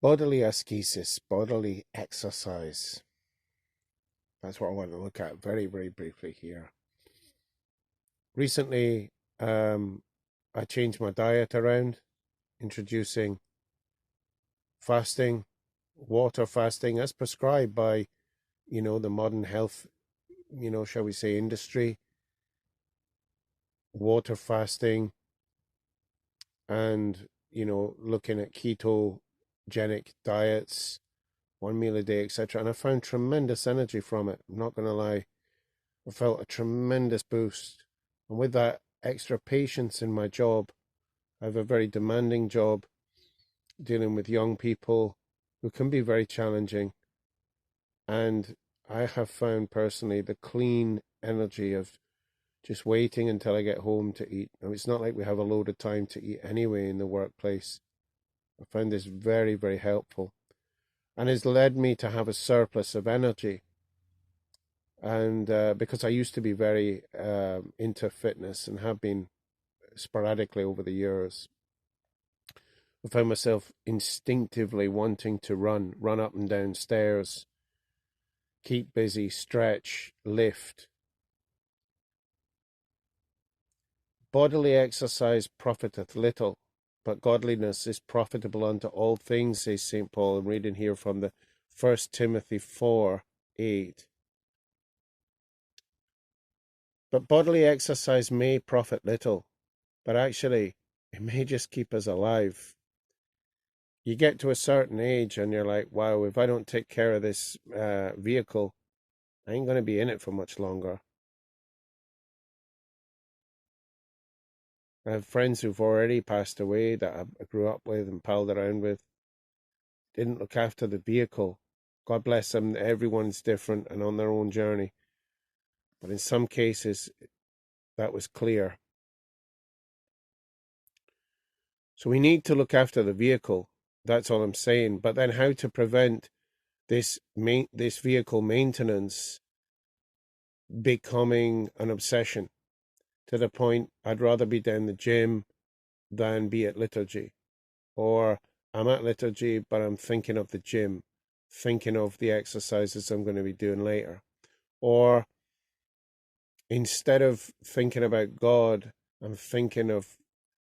Bodily ascesis, bodily exercise. That's what I want to look at very, very briefly here. Recently, I changed my diet around, introducing fasting, water fasting as prescribed by, the modern health, shall we say, industry, water fasting, and, looking at ketogenic diets, 1 meal a day, etc. And I found tremendous energy from it. I'm not going to lie. I felt a tremendous boost. And with that extra patience in my job, I have a very demanding job dealing with young people who can be very challenging. And I have found personally the clean energy of just waiting until I get home to eat. Now, it's not like we have a load of time to eat anyway in the workplace. I found this very, very helpful and has led me to have a surplus of energy. And because I used to be very into fitness and have been sporadically over the years, I found myself instinctively wanting to run up and down stairs, keep busy, stretch, lift. Bodily exercise profiteth little, but godliness is profitable unto all things, says St. Paul. I'm reading here from the 1 Timothy 4:8. But bodily exercise may profit little, but actually it may just keep us alive. You get to a certain age and you're like, wow, if I don't take care of this vehicle, I ain't going to be in it for much longer. I have friends who've already passed away that I grew up with and palled around with, didn't look after the vehicle. God bless them. Everyone's different and on their own journey. But in some cases, that was clear. So we need to look after the vehicle. That's all I'm saying. But then how to prevent this vehicle maintenance becoming an obsession to the point I'd rather be down the gym than be at liturgy. Or I'm at liturgy, but I'm thinking of the gym, thinking of the exercises I'm going to be doing later. Or instead of thinking about God, I'm thinking of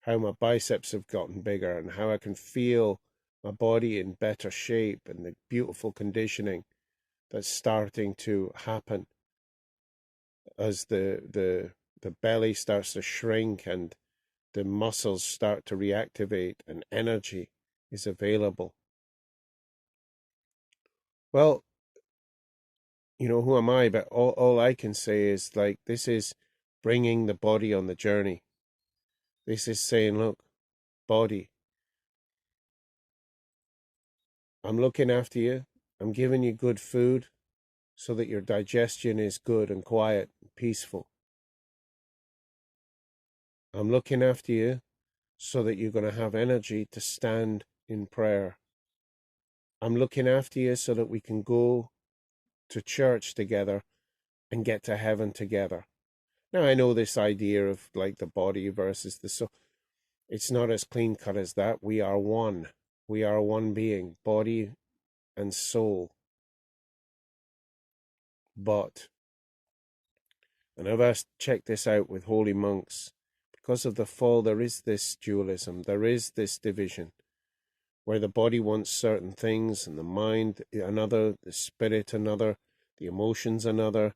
how my biceps have gotten bigger and how I can feel my body in better shape and the beautiful conditioning that's starting to happen as the belly starts to shrink and the muscles start to reactivate and energy is available. Well, who am I? But all I can say is like, this is bringing the body on the journey. This is saying, look, body, I'm looking after you. I'm giving you good food so that your digestion is good and quiet and peaceful. I'm looking after you so that you're going to have energy to stand in prayer. I'm looking after you so that we can go to church together and get to heaven together. Now, I know this idea of like the body versus the soul. It's not as clean cut as that. We are one. We are one being, body and soul. But, and I've checked this out with holy monks, because of the fall, there is this dualism, there is this division, where the body wants certain things and the mind another, the spirit another, the emotions another.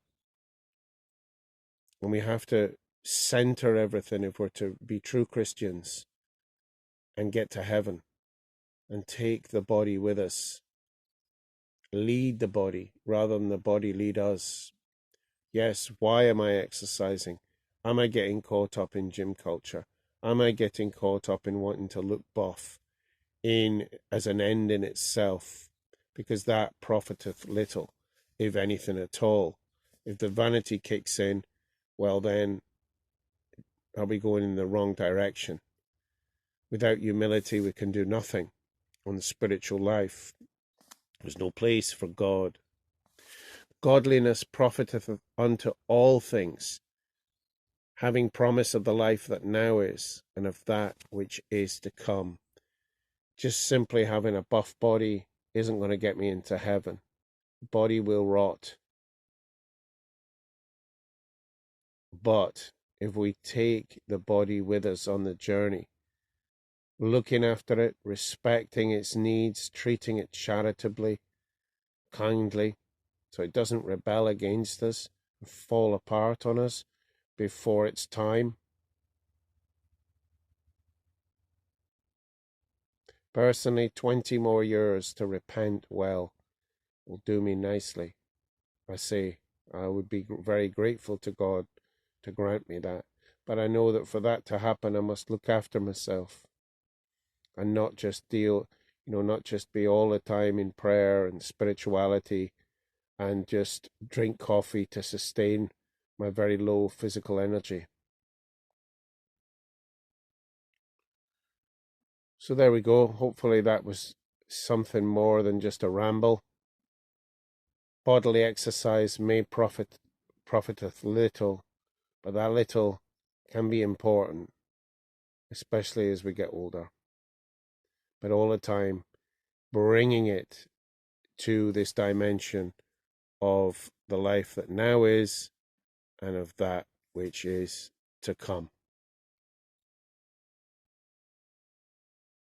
And we have to center everything if we're to be true Christians and get to heaven and take the body with us. Lead the body rather than the body lead us. Yes, why am I exercising? Am I getting caught up in gym culture? Am I getting caught up in wanting to look buff as an end in itself? Because that profiteth little, if anything at all. If the vanity kicks in, well then, are we going in the wrong direction? Without humility, we can do nothing on the spiritual life. There's no place for God. Godliness profiteth unto all things, having promise of the life that now is, and of that which is to come. just simply having a buff body isn't going to get me into heaven. The body will rot. But if we take the body with us on the journey, looking after it, respecting its needs, treating it charitably, kindly, so it doesn't rebel against us and fall apart on us before its time. Personally, 20 more years to repent well will do me nicely. I say I would be very grateful to God to grant me that. But I know that for that to happen, I must look after myself and not just not just be all the time in prayer and spirituality and just drink coffee to sustain my very low physical energy. So there we go. Hopefully that was something more than just a ramble. Bodily exercise may profiteth little, but that little can be important, especially as we get older. But all the time, bringing it to this dimension of the life that now is and of that which is to come.